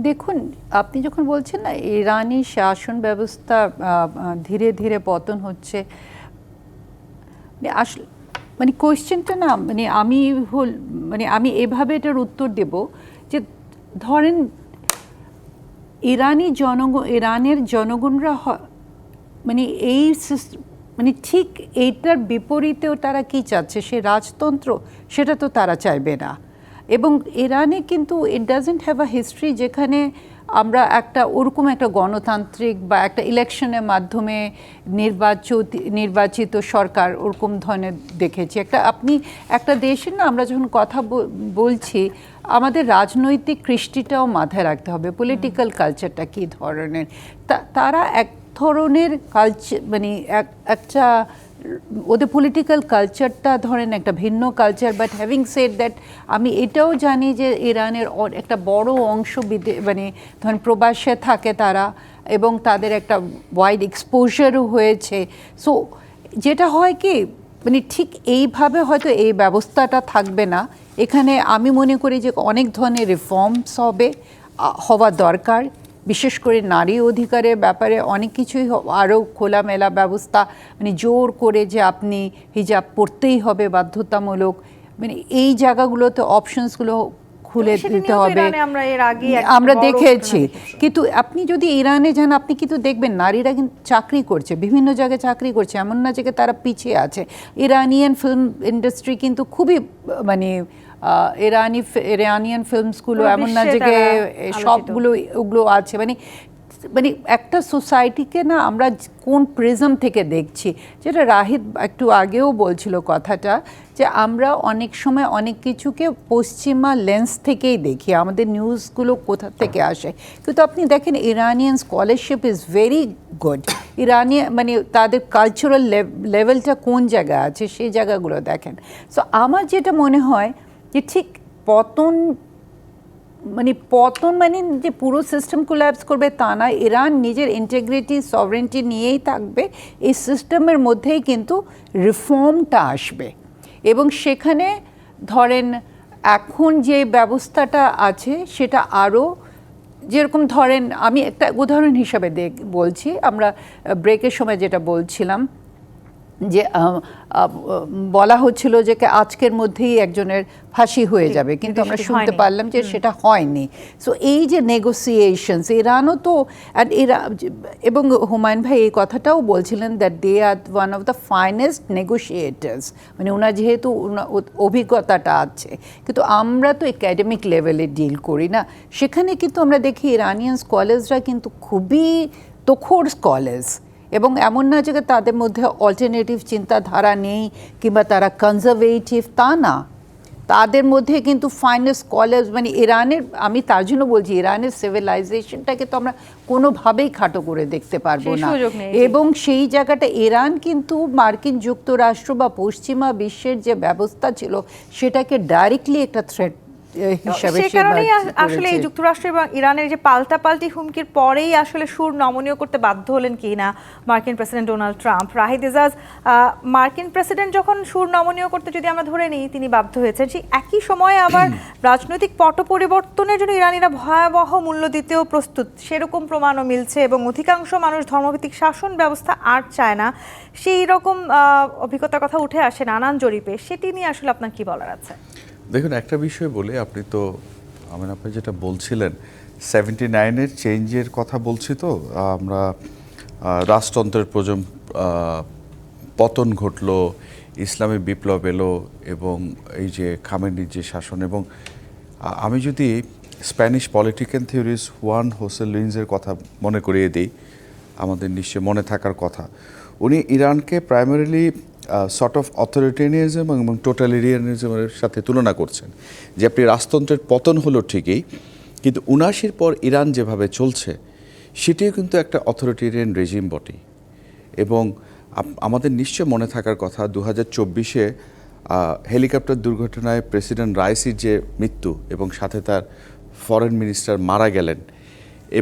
দেখুন, আপনি যখন বলছেন না ইরানি শাসন ব্যবস্থা ধীরে ধীরে পতন হচ্ছে, আসলে মানে কোয়েশ্চেনটা না, আমি এভাবে এটার উত্তর দেব যে ধরেন ইরানের জনগণরা মানে এই মানে ঠিক এইটার বিপরীতেও তারা কি চাচ্ছে, সে রাজতন্ত্র, সেটা তো তারা চাইবে না। এবং ইরানে কিন্তু it doesn't have a history যেখানে আমরা ওরকম একটা গণতান্ত্রিক বা একটা ইলেকশনের মাধ্যমে নির্বাচিত সরকার ওরকম ধরনের দেখেছি। আপনি একটা দেশের না, আমরা যখন কথা বলছি আমাদের রাজনৈতিক কৃষ্টিটাও মাথায় রাখতে হবে, পলিটিক্যাল কালচারটা কী ধরনের। তারা এক ধরনের কালচার, মানে একটা ওদের পলিটিক্যাল কালচারটা ধরেন একটা ভিন্ন culture. But having said that, আমি এটাও জানি যে ইরানের একটা বড় অংশ মানে ধরেন প্রবাসে থাকে তারা, এবং তাদের একটা ওয়াইড এক্সপোজারও হয়েছে। সো যেটা হয় কি, মানে ঠিক এইভাবে হয়তো এই ব্যবস্থাটা থাকবে না। এখানে আমি মনে করি যে অনেক ধরনের রিফর্মস হওয়া দরকার, বিশেষ করে নারী অধিকারের ব্যাপারে অনেক কিছুই, আরও খোলামেলা ব্যবস্থা, মানে জোর করে যে আপনি হিজাব পরতেই হবে বাধ্যতামূলক, মানে এই জায়গাগুলোতে অপশনসগুলো খুলে দিতে হবে। আমরা দেখেছি। কিন্তু আপনি যদি ইরানে যান, আপনি কিন্তু দেখবেন নারীরা কিন্তু চাকরি করছে, বিভিন্ন জায়গায় চাকরি করছে, এমন না যে তারা পিছিয়ে আছে। ইরানিয়ান ফিল্ম ইন্ডাস্ট্রি কিন্তু খুবই মানে ইরানিয়ান ফিল্মসগুলো এমন না যে সবগুলো ওগুলো আছে, মানে মানে একটা সোসাইটিকে না আমরা কোন প্রিজম থেকে দেখছি, যেটা রাহিদ একটু আগেও বলছিল কথাটা, যে আমরা অনেক সময় অনেক কিছুকে পশ্চিমা লেন্স থেকেই দেখি, আমাদের নিউজগুলো কোথা থেকে আসে। কিন্তু আপনি দেখেন Iranian scholarship is very good, Iranian মানে তাদের কালচারাল লেভেলটা কোন জায়গায় আছে সেই জায়গাগুলো দেখেন। সো আমার যেটা মনে হয় যে ঠিক পতন মানে যে পুরো সিস্টেম কোল্যাপস করবে তা না, ইরান নিজের ইন্টিগ্রিটি সভরেন্টি নিয়েই থাকবে, এই সিস্টেমের মধ্যেই কিন্তু রিফর্মটা আসবে। এবং সেখানে ধরেন এখন যে ব্যবস্থাটা আছে সেটা আরও, যেরকম ধরেন আমি একটা উদাহরণ হিসাবে বলছি, আমরা ব্রেকের সময় যেটা বলছিলাম যে বলা হচ্ছিল যে আজকের মধ্যেই একজনের ফাঁসি হয়ে যাবে, কিন্তু আমরা শুনতে পারলাম যে সেটা হয়নি। সো এই যে নেগোসিয়েশনস, ইরানও তো এবং হুমায়ুন ভাই এই কথাটাও বলছিলেন that they are one of the finest negotiators, মানে ওনার যেহেতু অভিজ্ঞতাটা আছে, কিন্তু আমরা তো একাডেমিক লেভেলে ডিল করি না। সেখানে কিন্তু আমরা দেখি ইরানিয়ান স্কলার্সরা কিন্তু খুবই তুখোড় স্কলার্স, এবং এমন না যে তাদের মধ্যে অল্টারনেটিভ চিন্তাধারা নেই কিংবা তারা কনজারভেটিভ, তা না, তাদের মধ্যে কিন্তু ফাইনেস্ট স্কলার্স, মানে ইরানের, আমি তার জন্য বলছি ইরানের সিভিলাইজেশনটাকে তো আমরা কোনোভাবেই খাটো করে দেখতে পারবো না। এবং সেই জায়গাটা ইরান কিন্তু মার্কিন যুক্তরাষ্ট্র বা পশ্চিমা বিশ্বের যে ব্যবস্থা ছিল সেটাকে ডাইরেক্টলি একটা থ্রেট হিসাবে, সে কারণেই আসলে এই যুক্তরাষ্ট্র এবং ইরানের যে পাল্টাপাল্টি হুমকির পরেই আসলে সুর নমনীয় করতে বাধ্য হলেন কি না মার্কিন president Donald Trump. Rahid Ejaz, মার্কিন প্রেসিডেন্ট যখন সুর নমনীয় করতে যদি আমরা ধরে নিই তিনি বাধ্য হয়েছেন, সেই একই সময়ে আবার রাজনৈতিক পট পরিবর্তনের জন্য ইরানিরা ভয়াবহ মূল্য দিতেও প্রস্তুত, সেরকম প্রমাণও মিলছে, এবং অধিকাংশ মানুষ ধর্মভিত্তিক শাসন ব্যবস্থা আর চায় না, সেই রকম অভিজ্ঞতার কথা উঠে আসে নানান জরিপে। সেটি নিয়ে আসলে আপনার কি বলার আছে? দেখুন, একটা বিষয় বলে, আপনি তো আপনি যেটা বলছিলেন 79-এর চেঞ্জের কথা বলছি, তো আমরা রাজতন্ত্রের পতন ঘটলো, ইসলামী বিপ্লব এলো, এবং এই যে খামেনির যে শাসন, এবং আমি যদি Spanish political theorist Juan Jose লুইসের কথা মনে করিয়ে দিই, আমাদের নিশ্চয় মনে থাকার কথা, উনি ইরানকে প্রাইমারিলি সর্ট অফ অথরিটেরিয়ানিজম এবং টোটালিটিয়ানিজমের সাথে তুলনা করছেন, যে আপনি রাজতন্ত্রের পতন হলো ঠিকই, কিন্তু 79-র পর ইরান যেভাবে চলছে সেটিও কিন্তু একটা অথরিটেরিয়ান রেজিম বটে। এবং আমাদের নিশ্চয় মনে থাকার কথা 2024-এ হেলিকপ্টার দুর্ঘটনায় প্রেসিডেন্ট রাইসির যে মৃত্যু, এবং সাথে তার ফরেন মিনিস্টার মারা গেলেন,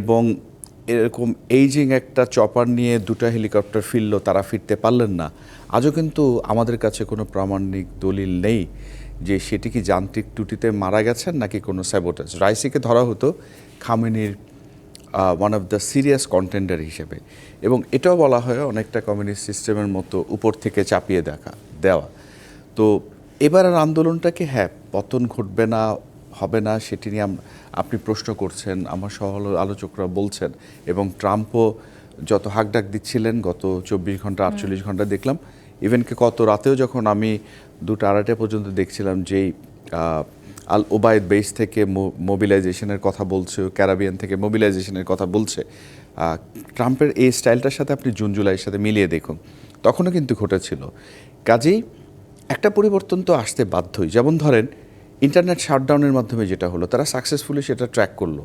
এবং এরকম এইজিং একটা চপার নিয়ে দুটো হেলিকপ্টার ফিরল, তারা ফিরতে পারলেন না। আজও কিন্তু আমাদের কাছে কোনো প্রামাণিক দলিল নেই যে সেটি কি যান্ত্রিক ত্রুটিতে মারা গেছেন নাকি কোনো স্যাবোটেজ। রাইসিকে ধরা হতো খামেনির one of the serious contender হিসেবে, এবং এটাও বলা হয় অনেকটা কমিউনিস্ট সিস্টেমের মতো উপর থেকে চাপিয়ে দেওয়া। তো এবারের আন্দোলনটাকে পতন ঘটবে না, হবে না, সেটি নিয়ে আপনি প্রশ্ন করছেন, আমার সহ আলোচকরা বলছেন, এবং ট্রাম্পও যত হাকডাক দিচ্ছিলেন গত 24 ঘন্টা 48 ঘন্টা দেখলাম, ইভেনকে কত রাতেও যখন আমি 2টা-2:30 পর্যন্ত দেখছিলাম, যেই আল ওবায়দ বেস থেকে মোবিলাইজেশনের কথা বলছে, ক্যারাবিয়ান থেকে মোবিলাইজেশনের কথা বলছে, ট্রাম্পের এই স্টাইলটার সাথে আপনি জুন জুলাইয়ের সাথে মিলিয়ে দেখুন, তখনও কিন্তু ঘটেছিল। কাজেই একটা পরিবর্তন তো আসতে বাধ্যই। যেমন ধরেন ইন্টারনেট শাটডাউনের মাধ্যমে যেটা হলো, তারা সাকসেসফুলি সেটা ট্র্যাক করলো,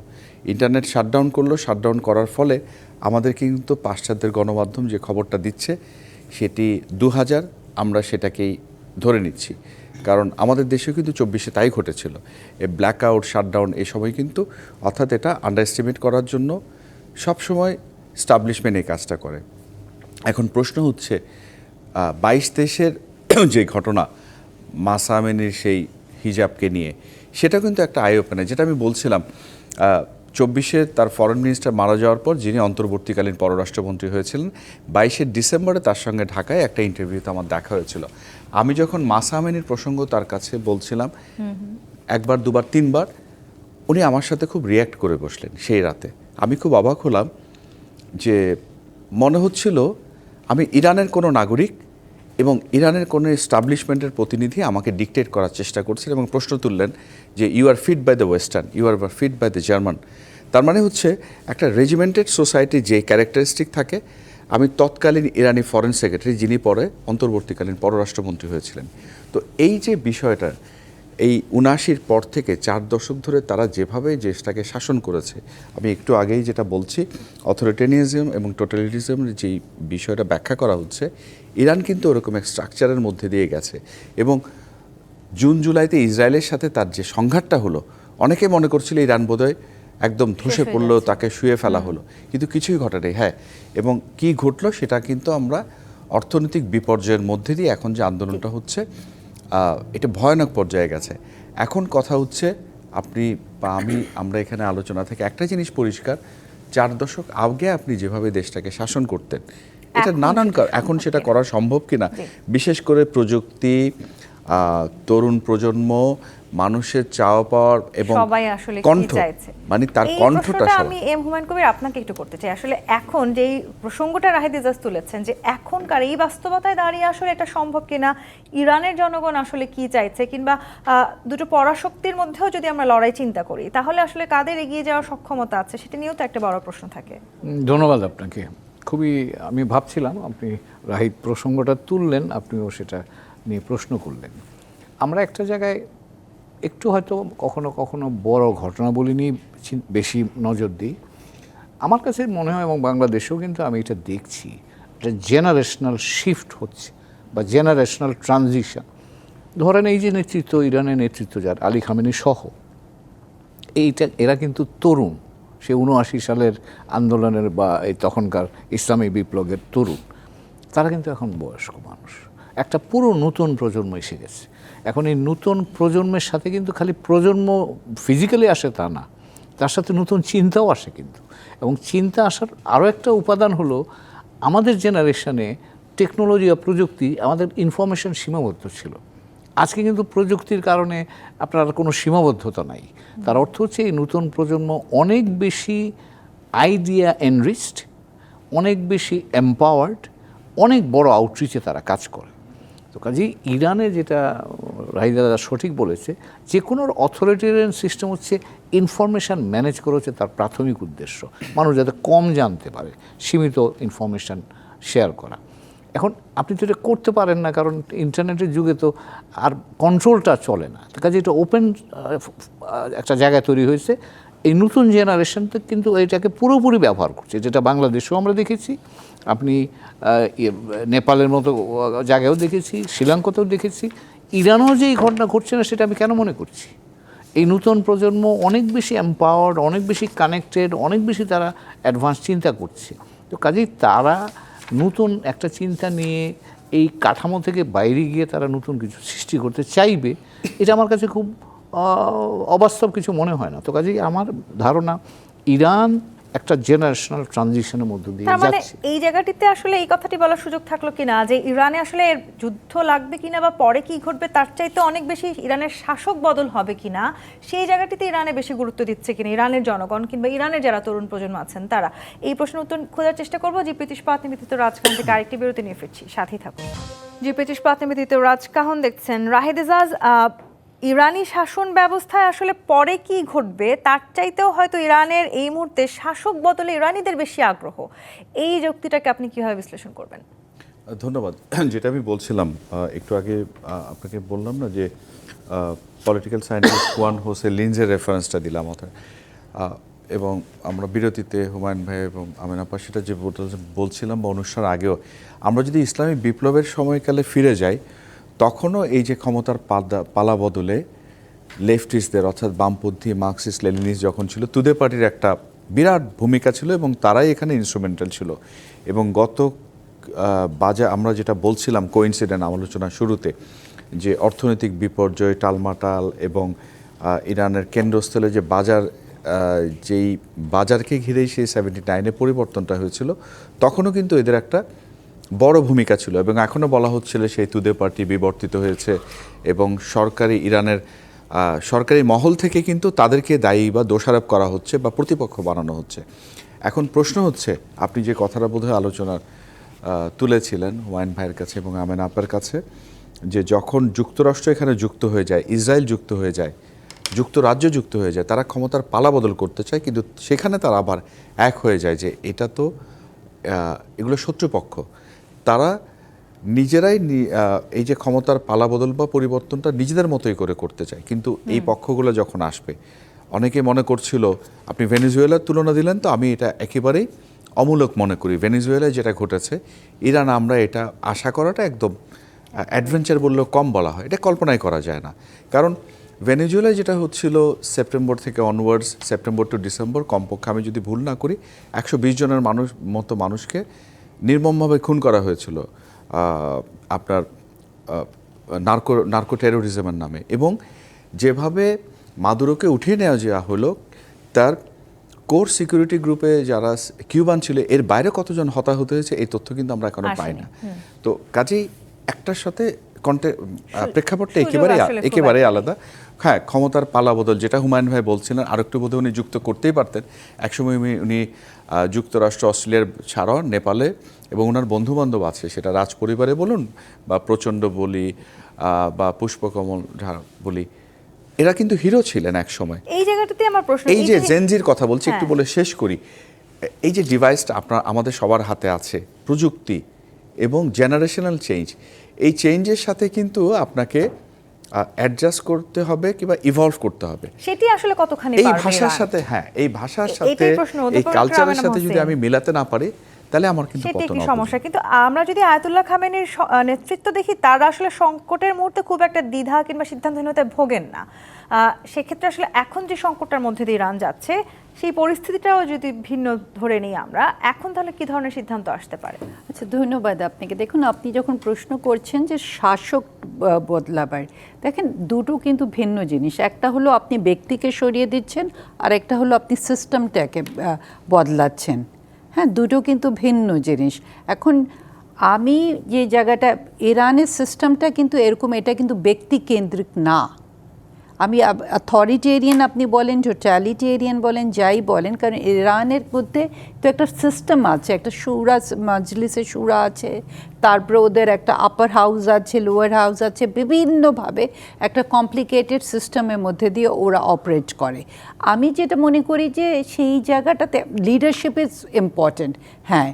ইন্টারনেট শাটডাউন করলো, শাটডাউন করার ফলে আমাদের কিন্তু পাশ্চাত্যের গণমাধ্যম যে খবরটা দিচ্ছে সেটি 2000, আমরা সেটাকেই ধরে নিচ্ছি, কারণ আমাদের দেশেও কিন্তু 24-এ তাই ঘটেছিল। এই ব্ল্যাক আউট, শাটডাউন, এই সময় কিন্তু, অর্থাৎ এটা আন্ডার এস্টিমেট করার জন্য সবসময় স্টাবলিশমেন্ট এই কাজটা করে। এখন প্রশ্ন হচ্ছে 22 দেশের যে ঘটনা মাহসা আমিনির সেই হিজাবকে নিয়ে, সেটা কিন্তু একটা আই ওপেনার। যেটা আমি বলছিলাম 24-এ তার ফরেন মিনিস্টার মারা যাওয়ার পর যিনি অন্তর্বর্তীকালীন পররাষ্ট্রমন্ত্রী হয়েছিলেন, 22শে ডিসেম্বরে তার সঙ্গে ঢাকায় একটা ইন্টারভিউতে আমার দেখা হয়েছিল। আমি যখন মাহসা আমিনির প্রসঙ্গ তার কাছে বলছিলাম, একবার, দুবার, তিনবার, উনি আমার সাথে খুব রিয়্যাক্ট করে বসলেন সেই রাতে। আমি খুব অবাক হলাম যে মনে হচ্ছিল আমি ইরানের কোনো নাগরিক এবং ইরানের কোনো এস্টাবলিশমেন্টের প্রতিনিধি আমাকে ডিকটেট করার চেষ্টা করছিলেন, এবং প্রশ্ন তুললেন যে you are fit by the western, you are fit by the German. তার মানে হচ্ছে একটা রেজিমেন্টেড সোসাইটি যে ক্যারেক্টারিস্টিক থাকে। আমি তৎকালীন ইরানি ফরেন সেক্রেটারি, যিনি পরে অন্তর্বর্তীকালীন পররাষ্ট্রমন্ত্রী হয়েছিলেন। তো এই যে বিষয়টা, এই ৭৯-র পর থেকে ৪ দশক ধরে তারা যেভাবে দেশটাকে শাসন করেছে, আমি একটু আগেই যেটা বলছি, অথরিটেরিয়ানিজম এবং টোটালিটিজমের যেই বিষয়টা ব্যাখ্যা করা হচ্ছে, ইরান কিন্তু ওরকম এক স্ট্রাকচারের মধ্যে দিয়ে গেছে। এবং জুন জুলাইতে ইসরায়েলের সাথে তার যে সংঘাতটা হলো, অনেকে মনে করছিল ইরান বোধহয় একদম ধসে পড়লো, তাকে শুয়ে ফেলা হলো, কিন্তু কিছুই ঘটেনি। হ্যাঁ, এবং কি ঘটলো সেটা কিন্তু আমরা অর্থনৈতিক বিপর্যয়ের মধ্যে দিয়ে এখন যে আন্দোলনটা হচ্ছে, এটা ভয়ানক পর্যায়ে গেছে। এখন কথা হচ্ছে, আপনি বা আমরা এখানে আলোচনা থেকে একটা জিনিস পরিষ্কার, ৪ দশক আগে আপনি যেভাবে দেশটাকে শাসন করতেন, এটা নানান এখন সেটা করা সম্ভব কিনা, বিশেষ করে প্রযুক্তি, তরুণ প্রজন্ম, মানুষের চাওয়া পাওয়ার এবং সবাই আসলে কি কণ্ঠ, চাইছে, মানে তার এই কণ্ঠটা। প্রশ্নটা আমি হুমায়ুন কবির আপনাকে একটু করতে চাই। আসলে এখন যেই প্রসঙ্গটা রাহিদ এজাজ তুলেছেন, যে এখনকার এই বাস্তবতায় দাঁড়িয়ে আসলে এটা সম্ভব কিনা, ইরানের জনগণ আসলে কি চাইছে, কিংবা দুটো পরাশক্তির মধ্যেও যদি আমরা লড়াই চিন্তা করি, তাহলে আসলে কাদের এগিয়ে যাওয়ার সক্ষমতা আছে, সেটা নিয়েও তো একটা বড় প্রশ্ন থাকে। ধন্যবাদ আপনাকে। খুবই আমি ভাবছিলাম আপনি রাহিদ প্রসঙ্গটা তুললেন, আপনিও সেটা নিয়ে প্রশ্ন করলেন। আমরা একটা জায়গায় একটু হয়তো কখনো কখনো বড় ঘটনাবলী নিয়ে বেশি নজর দিই। আমার কাছে মনে হয়, এবং বাংলাদেশেও কিন্তু আমি এটা দেখছি, একটা জেনারেশনাল শিফট হচ্ছে বা জেনারেশনাল ট্রানজিশন। ধরেন এই যে নেতৃত্ব, ইরানের নেতৃত্ব যার, আলী খামেনি সহ, এরা কিন্তু তরুণ, সে ৭৯ সালের আন্দোলনের বা এই তখনকার ইসলামী বিপ্লবের তরুণ। তারা কিন্তু এখন বয়স্ক মানুষ, একটা পুরো নতুন প্রজন্ম এসে গেছে। এখন এই নতুন প্রজন্মের সাথে কিন্তু খালি প্রজন্ম ফিজিক্যালি আসে তা না, তার সাথে নতুন চিন্তাও আসে কিন্তু। এবং চিন্তা আসার আরও একটা উপাদান হলো, আমাদের জেনারেশনে টেকনোলজি বা প্রযুক্তি, আমাদের ইনফরমেশন সীমাবদ্ধ ছিল। আজকে কিন্তু প্রযুক্তির কারণে আপনার কোনো সীমাবদ্ধতা নাই। তার অর্থ হচ্ছে এই নতুন প্রজন্ম অনেক বেশি আইডিয়া এনরিচড, অনেক বেশি এম্পাওয়ার্ড, অনেক বড় আউটরিচে তারা কাজ করে। তো কাজেই ইরানে যেটা রাহিদা সঠিক বলেছে, যে কোনো অথরিটেরিয়ান সিস্টেম হচ্ছে ইনফরমেশান ম্যানেজ করা হচ্ছে তার প্রাথমিক উদ্দেশ্য, মানুষ যাতে কম জানতে পারে, সীমিত ইনফরমেশান শেয়ার করা। এখন আপনি তো এটা করতে পারেন না, কারণ ইন্টারনেটের যুগে তো আর কন্ট্রোলটা চলে না। কাজে এটা ওপেন একটা জায়গা তৈরি হয়েছে। এই নতুন জেনারেশন তো কিন্তু এটাকে পুরোপুরি ব্যবহার করছে, যেটা বাংলাদেশেও আমরা দেখেছি, আপনি নেপালের মতো জায়গায়ও দেখেছি, শ্রীলঙ্কাতেও দেখেছি। ইরানও যে এই ঘটনা ঘটছে না সেটা আমি কেন মনে করছি? এই নতুন প্রজন্ম অনেক বেশি এম্পাওয়ার্ড, অনেক বেশি কানেক্টেড, অনেক বেশি তারা অ্যাডভান্স চিন্তা করছে। তো কাজেই তারা নতুন একটা চিন্তা নিয়ে এই কাঠামো থেকে বাইরে গিয়ে তারা নতুন কিছু সৃষ্টি করতে চাইবে, এটা আমার কাছে খুব অবাস্তব কিছু মনে হয় না। তো কাজেই আমার ধারণা ইরান একটা জেনারেশনাল ট্রানজিশনের মধ্য দিয়ে যাচ্ছে। এই জায়গাটিতে আসলে এই কথাটি বলার সুযোগ থাকলো কিনা, যে ইরানে আসলে যুদ্ধ লাগবে কিনা বা পরে কি ঘটবে তার চাইতে অনেক বেশি ইরানের শাসক বদল হবে কিনা, সেই জায়গাটিতে ইরানে বেশি গুরুত্ব দিচ্ছে কিনা ইরানের জনগণ কিংবা ইরানের যারা তরুণ প্রজন্ম আছেন তারা। এই প্রশ্নের উত্তর খোঁজার চেষ্টা করবো জিপি ইস্পাত নিবেদিত রাজকাহন থেকে। আরেকটি বিরতি নিয়ে ফিরছি, সাথেই থাকুন। জিপি ইস্পাত নিবেদিত রাজকাহন দেখছেন। রাহিদ এজাজ, ইরানি শাসন ব্যবস্থায় আসলে পরে কি ঘটবে তার চাইতেও হয়তো ইরানের এই মুহূর্তে শাসক বদলে ইরানিদের বেশি আগ্রহ, এই যুক্তিটাকে আপনি কিভাবে বিশ্লেষণ করবেন? ধন্যবাদ। যেটা আমি বলছিলাম একটু আগে, আপনাকে বললাম না যে পলিটিক্যাল সায়েন্টিস্ট ওয়ান হোসে লিন্সের রেফারেন্সটা দিলাম অর্থাৎ, এবং আমরা বিরতিতে হুমায়ুন ভাই এবং আমেনা আপা সেটা যে বলছিলাম বা অনুষ্ঠানের আগেও, আমরা যদি ইসলামী বিপ্লবের সময়কালে ফিরে যাই, তখনও এই যে ক্ষমতার পালা বদলে লেফটিস্টদের অর্থাৎ বামপন্থী মার্কসিস্ট লেনিনিস্ট যখন ছিল, তুদে পার্টির একটা বিরাট ভূমিকা ছিল এবং তারাই এখানে ইনস্ট্রুমেন্টাল ছিল। এবং গত আমরা যেটা বলছিলাম কোইন্সিডেন্ট আলোচনার শুরুতে, যে অর্থনৈতিক বিপর্যয়, টালমাটাল এবং ইরানের কেন্দ্রস্থলে যে বাজার, যেই বাজারকে ঘিরেই সেই 79-এ পরিবর্তনটা হয়েছিল, তখনও কিন্তু এদের একটা বড় ভূমিকা ছিল। এবং এখনও বলা হচ্ছিল সেই তুদে পার্টি বিবর্তিত হয়েছে এবং ইরানের সরকারি মহল থেকে কিন্তু তাদেরকে দায়ী বা দোষারোপ করা হচ্ছে বা প্রতিপক্ষ বানানো হচ্ছে। এখন প্রশ্ন হচ্ছে, আপনি যে কথাটা বোধহয় আলোচনার তুলেছিলেন হুমায়ুন ভাইয়ের কাছে এবং আমেনা আপার কাছে, যে যখন যুক্তরাষ্ট্র এখানে যুক্ত হয়ে যায়, ইসরায়েল যুক্ত হয়ে যায়, যুক্তরাজ্য যুক্ত হয়ে যায়, তারা ক্ষমতার পালাবদল করতে চায়, কিন্তু সেখানে তারা আবার এক হয়ে যায় যে এটা তো এগুলো শত্রুপক্ষ। তারা নিজেরাই এই যে ক্ষমতার পালাবদল বা পরিবর্তনটা নিজেদের মতোই করে করতে চায়। কিন্তু এই পক্ষগুলো যখন আসবে, অনেকে মনে করছিল, আপনি ভেনেজুয়েলার তুলনা দিলেন, তো আমি এটা একেবারেই অমূলক মনে করি। ভেনেজুয়েলায় যেটা ঘটেছে, ইরান আমরা এটা আশা করাটা একদম অ্যাডভেঞ্চার বললেও কম বলা হয়, এটা কল্পনাই করা যায় না। কারণ ভেনেজুয়েলায় যেটা হচ্ছিল সেপ্টেম্বর থেকে অনওয়ার্ডস, সেপ্টেম্বর টু ডিসেম্বর, কমপক্ষে আমি যদি ভুল না করি 120 জনের মতো মানুষকে নির্মমভাবে খুন করা হয়েছিল আপনার নার্কো টেরোরিজমের নামে। এবং যেভাবে মাদুরোকে উঠিয়ে নেওয়া যাওয়া হলো, তার কোর সিকিউরিটি গ্রুপে যারা কিউবান ছিল, এর বাইরে কতজন হতাহত হয়েছে এই তথ্য কিন্তু আমরা এখনো পাই না। তো কাজেই একটার সাথে প্রেক্ষাপটটা একেবারেই আলাদা। হ্যাঁ, ক্ষমতার পালাবদল যেটা হুমায়ুন ভাই বলছিলেন, আরেকটু বোধহয় উনি যুক্ত করতেই পারতেন। একসময় উনি যুক্তরাষ্ট্র, অস্ট্রেলিয়ার ছাড়াও নেপালে এবং ওনার বন্ধুবান্ধব আছে, সেটা রাজ পরিবারে বলুন বা প্রচণ্ড বলি বা পুষ্পকমল বলি, এরা কিন্তু হিরো ছিলেন এক সময়। এই জায়গাটাতে আমার প্রশ্ন, এই যে জেনজির কথা বলছি, একটু বলে শেষ করি। এই যে ডিভাইসটা আমাদের সবার হাতে আছে, প্রযুক্তি এবং জেনারেশনাল চেঞ্জ, এই চেঞ্জের সাথে কিন্তু আপনাকে অ্যাডজাস্ট করতে হবে কিংবা ইভলভ করতে হবে। সেটি আসলে কতখানি এই ভাষার সাথে, হ্যাঁ, এই ভাষার সাথে, এই কালচারের সাথে যদি আমি মিলাতে না পারি, তাহলে আমার কিন্তু সেটা পতন একটি হবে। সমস্যা। কিন্তু আমরা যদি আয়াতুল্লাহ খামেনির নেতৃত্ব দেখি, তারা আসলে সংকটের মুহূর্তে খুব একটা দ্বিধা কিংবা সিদ্ধান্তহীনতায় ভোগেন না। সেক্ষেত্রে আসলে এখন যে সংকটটার মধ্যে দিয়ে ইরান যাচ্ছে, সেই পরিস্থিতিটাও যদি ভিন্ন ধরে নিই আমরা, এখন তাহলে কি ধরনের সিদ্ধান্ত আসতে পারে? আচ্ছা, ধন্যবাদ আপনাকে। দেখুন, আপনি যখন প্রশ্ন করছেন যে শাসক বদলাবার, দেখেন দুটো কিন্তু ভিন্ন জিনিস। একটা হলো আপনি ব্যক্তিকে সরিয়ে দিচ্ছেন, আর একটা হলো আপনি সিস্টেমটাকে বদলাচ্ছেন। হ্যাঁ, দুটো কিন্তু ভিন্ন জিনিস। এখন আমি যে জায়গাটা, ইরানের সিস্টেমটা কিন্তু এরকম, এটা কিন্তু ব্যক্তি কেন্দ্রিক না। আমি অথরিটেরিয়ান আপনি বলেন, টোটালিটেরিয়ান বলেন, যাই বলেন, কারণ ইরানের মধ্যে তো একটা সিস্টেম আছে, একটা শুরা, মজলিসে শুরা আছে, তারপরে ওদের একটা আপার হাউস আছে, লোয়ার হাউস আছে, বিভিন্নভাবে একটা কমপ্লিকেটেড সিস্টেমের মধ্যে দিয়ে ওরা অপারেট করে। আমি যেটা মনে করি যে সেই জায়গাটাতে লিডারশিপ ইজ ইম্পর্ট্যান্ট। হ্যাঁ,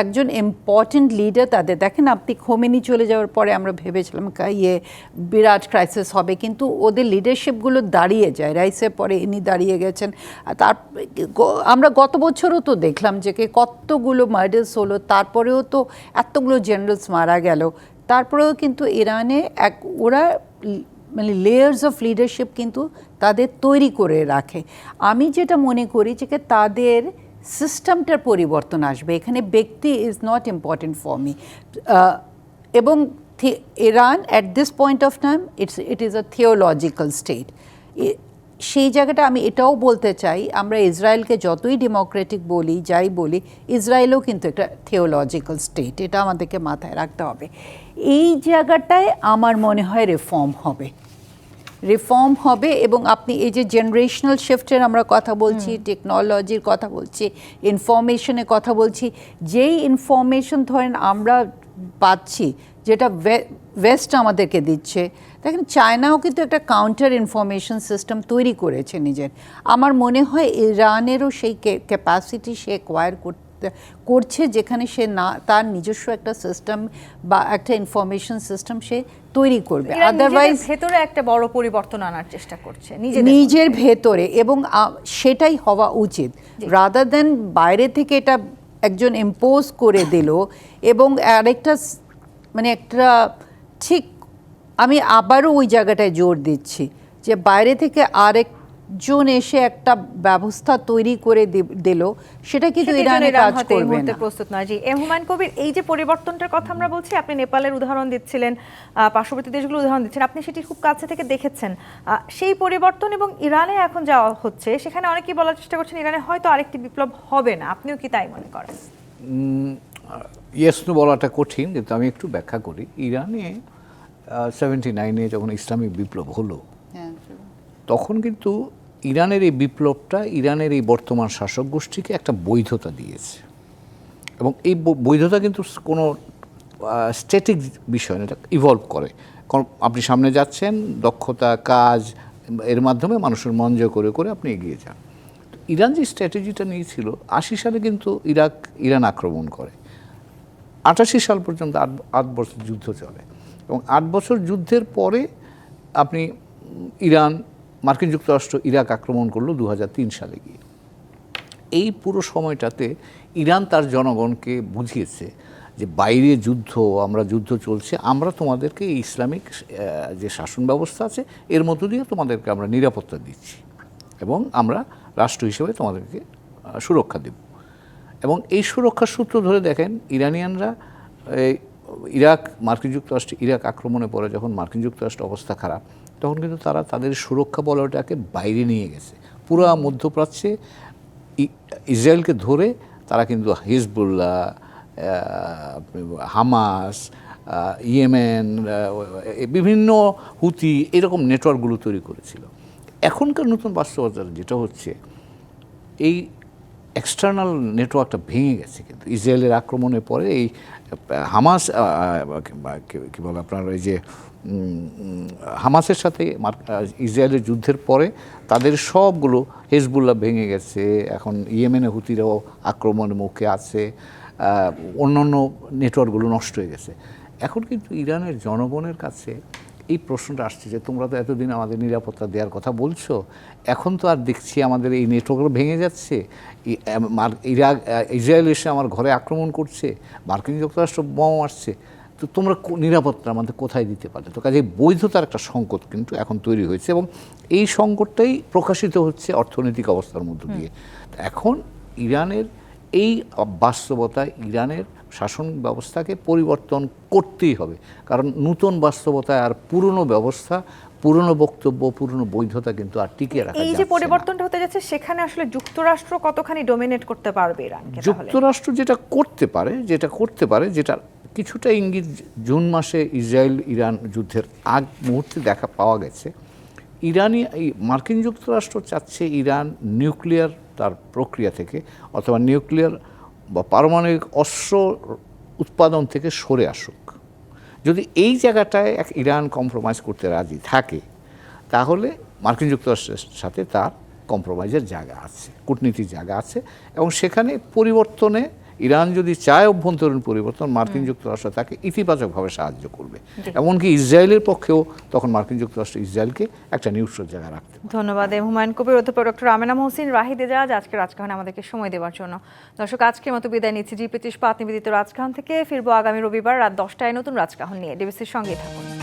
একজন ইম্পর্টেন্ট লিডার তাদের, দেখেন আপনি খোমেনি চলে যাওয়ার পরে আমরা ভেবেছিলাম বিরাট ক্রাইসিস হবে, কিন্তু ওদের লিডারশিপগুলো দাঁড়িয়ে যায়। রাইসের পরে ইনি দাঁড়িয়ে গেছেন। তার আমরা গত বছরও তো দেখলাম যে কতগুলো মার্ডার্স হলো, তারপরেও তো এতগুলো জেনারেলস মারা গেল, তারপরেও কিন্তু ইরানে ওরা মানে লেয়ার্স অফ লিডারশিপ কিন্তু তাদের তৈরি করে রাখে। আমি যেটা মনে করি যে তাদের সিস্টেমটার পরিবর্তন আসবে, এখানে ব্যক্তি is not important for me. এবং Iran at this point of time it is a theological state. সেই জায়গাটা আমি এটাও বলতে চাই, আমরা ইসরায়েলকে যতই ডেমোক্রেটিক বলি, যাই বলি, ইসরায়েলও কিন্তু একটা থিওলজিক্যাল স্টেট, এটা আমাদেরকে মাথায় রাখতে হবে। এই জায়গাটায় আমার মনে হয় রিফর্ম হবে। এবং আপনি এই যে জেনারেশনাল শিফটের আমরা কথা বলছি, টেকনোলজির কথা বলছি, ইনফরমেশনের কথা বলছি, যেই ইনফরমেশন ধরেন আমরা পাচ্ছি, যেটা ওয়েস্ট আমাদেরকে দিচ্ছে, দেখেন চায়নাও কিন্তু একটা কাউন্টার ইনফরমেশন সিস্টেম তৈরি করেছে নিজের। আমার মনে হয় ইরানেরও সেই ক্যাপাসিটি সে অ্যাকোয়ার করছে, যেখানে সে তার নিজস্ব একটা সিস্টেম বা একটা ইনফরমেশন সিস্টেম সে তৈরি করবে। আদারওয়াইজ ভেতরে একটা বড় পরিবর্তন আনার চেষ্টা করছে নিজের ভেতরে, এবং সেটাই হওয়া উচিত, রাদার দেন বাইরে থেকে এটা একজন ইম্পোজ করে দিল। এবং আরেকটা মানে একটা ঠিক, আমি আবারও ওই জায়গাটায় জোর দিচ্ছি যে বাইরে থেকে আরেকজন এসে একটা ব্যবস্থা তৈরি করে দিল, সেটা কিন্তু ইরানে কাজ করবে না, প্রস্তুত নয়। জি, হুমায়ুন কবির, এই যে পরিবর্তনটার কথা আমরা বলছি, আপনি নেপালের উদাহরণ দিচ্ছিলেন, পার্শ্ববর্তী দেশগুলোর উদাহরণ দিচ্ছেন, আপনি সেটি খুব কাছে থেকে দেখেছেন। সেই পরিবর্তন এবং ইরানে এখন যাওয়া হচ্ছে, সেখানে অনেকেই বলার চেষ্টা করছেন ইরানে হয়তো আরেকটি বিপ্লব হবে না, আপনিও কি তাই মনে করেন? ইয়েস নো বলাটা কঠিন, কিন্তু আমি একটু ব্যাখ্যা করি। ইরানে 79-এ যখন ইসলামিক বিপ্লব হলো, তখন কিন্তু ইরানের এই বিপ্লবটা ইরানের এই বর্তমান শাসক গোষ্ঠীকে একটা বৈধতা দিয়েছে। এবং এই বৈধতা কিন্তু কোনো স্ট্যাটিক বিষয় না, এটা ইভলভ করে। কারণ আপনি সামনে যাচ্ছেন, দক্ষতা, কাজ, এর মাধ্যমে মানুষের মন জয় করে করে আপনি এগিয়ে যান। তো ইরান যে স্ট্র্যাটেজিটা নিয়েছিল, 80 সালে কিন্তু ইরান আক্রমণ করে, 88 সাল পর্যন্ত 8 বছর যুদ্ধ চলে, এবং 8 বছর যুদ্ধের পরে আপনি মার্কিন যুক্তরাষ্ট্র ইরাক আক্রমণ করলো 2003 সালে গিয়ে। এই পুরো সময়টাতে ইরান তার জনগণকে বুঝিয়েছে যে বাইরে যুদ্ধ চলছে, আমরা তোমাদেরকে এই ইসলামিক যে শাসন ব্যবস্থা আছে এর মধ্য দিয়ে তোমাদেরকে আমরা নিরাপত্তা দিচ্ছি এবং আমরা রাষ্ট্র হিসেবে তোমাদেরকে সুরক্ষা দেব। এবং এই সুরক্ষার সূত্র ধরে দেখেন, ইরানিয়ানরা মার্কিন যুক্তরাষ্ট্র ইরাক আক্রমণের পরে যখন মার্কিন যুক্তরাষ্ট্র অবস্থা খারাপ, তখন কিন্তু তারা তাদের সুরক্ষা বলয়টাকে বাইরে নিয়ে গেছে। পুরো মধ্যপ্রাচ্যে ইসরায়েলকে ধরে তারা কিন্তু হিজবুল্লাহ, হামাস, ইয়েমেন, বিভিন্ন হুতি এরকম নেটওয়ার্কগুলো তৈরি করেছিল। এখনকার নতুন বাস্তবতা যেটা হচ্ছে, এই এক্সটার্নাল নেটওয়ার্কটা ভেঙে গেছে। কিন্তু ইসরায়েলের আক্রমণের পরে এই হামাস কী বলে আপনার এই যে হামাসের সাথে ইসরায়েলের যুদ্ধের পরে তাদের সবগুলো, হিজবুল্লাহ ভেঙে গেছে, এখন ইয়েমেনে হুতিরাও আক্রমণের মুখে আছে, অন্যান্য নেটওয়ার্কগুলো নষ্ট হয়ে গেছে। এখন কিন্তু ইরানের জনগণের কাছে এই প্রশ্নটা আসছে যে তোমরা তো এতদিন আমাদের নিরাপত্তা দেওয়ার কথা বলছো, এখন তো আর দেখছি আমাদের এই নেটওয়ার্কগুলো ভেঙে যাচ্ছে, ইসরায়েল এসে আমার ঘরে আক্রমণ করছে, মার্কিন যুক্তরাষ্ট্র বোমা মারছে, তো তোমরা নিরাপত্তা আমাদের কোথায় দিতে পারলে? তো কাজে বৈধতার একটা সংকট কিন্তু এখন তৈরি হয়েছে, এবং এই সংকটটাই প্রকাশিত হচ্ছে অর্থনৈতিক অবস্থার মধ্য দিয়ে। এখন ইরানের এই বাস্তবতায় ইরানের শাসন ব্যবস্থাকে পরিবর্তন করতেই হবে, কারণ নতুন বাস্তবতায় আর পুরনো ব্যবস্থা, পুরনো বক্তব্য, পুরনো বৈধতা কিন্তু আর টিকিয়ে রাখা যাচ্ছে না। এই যে পরিবর্তনটা হতে যাচ্ছে, সেখানে আসলে যুক্তরাষ্ট্র কতখানি ডোমিনেট করতে পারবে ইরানকে? যুক্তরাষ্ট্র যেটা করতে পারে যেটা কিছুটা ইঙ্গিত জুন মাসে ইসরায়েল ইরান যুদ্ধের আগ মুহূর্তে পাওয়া গেছে, মার্কিন যুক্তরাষ্ট্র চাচ্ছে ইরান নিউক্লিয়ার তার প্রক্রিয়া থেকে অথবা নিউক্লিয়ার বা পারমাণবিক অস্ত্র উৎপাদন থেকে সরে আসুক। যদি এই জায়গাটায় ইরান কম্প্রোমাইজ করতে রাজি থাকে, তাহলে মার্কিন যুক্তরাষ্ট্রের সাথে তার কম্প্রোমাইজের জায়গা আছে, কূটনীতির জায়গা আছে, এবং সেখানে পরিবর্তনে ইরান যদি চায় অভ্যন্তরীণ পরিবর্তন, মার্কিন যুক্তরাষ্ট্র তাকে ইতিবাচকভাবে সাহায্য করবে। এমনকি ইসরায়েলের পক্ষেও তখন মার্কিন যুক্তরাষ্ট্র ইসরায়েলকে একটা নিউট্রাল জায়গা রাখতে। ধন্যবাদ হুমায়ুন কবির, অধ্যাপক ডক্টর আমেনা মহসিন, রাহিদ এজাজ আজকে রাজকাহনে আমাদেরকে সময় দেওয়ার জন্য। দর্শক, আজকের মতো বিদায় নিচ্ছি জি25 নিবেদিত রাজকাহন থেকে। ফিরবো আগামী রবিবার রাত 10টায় নতুন রাজকাহন নিয়ে। ডিবিসির সঙ্গেই থাকুন।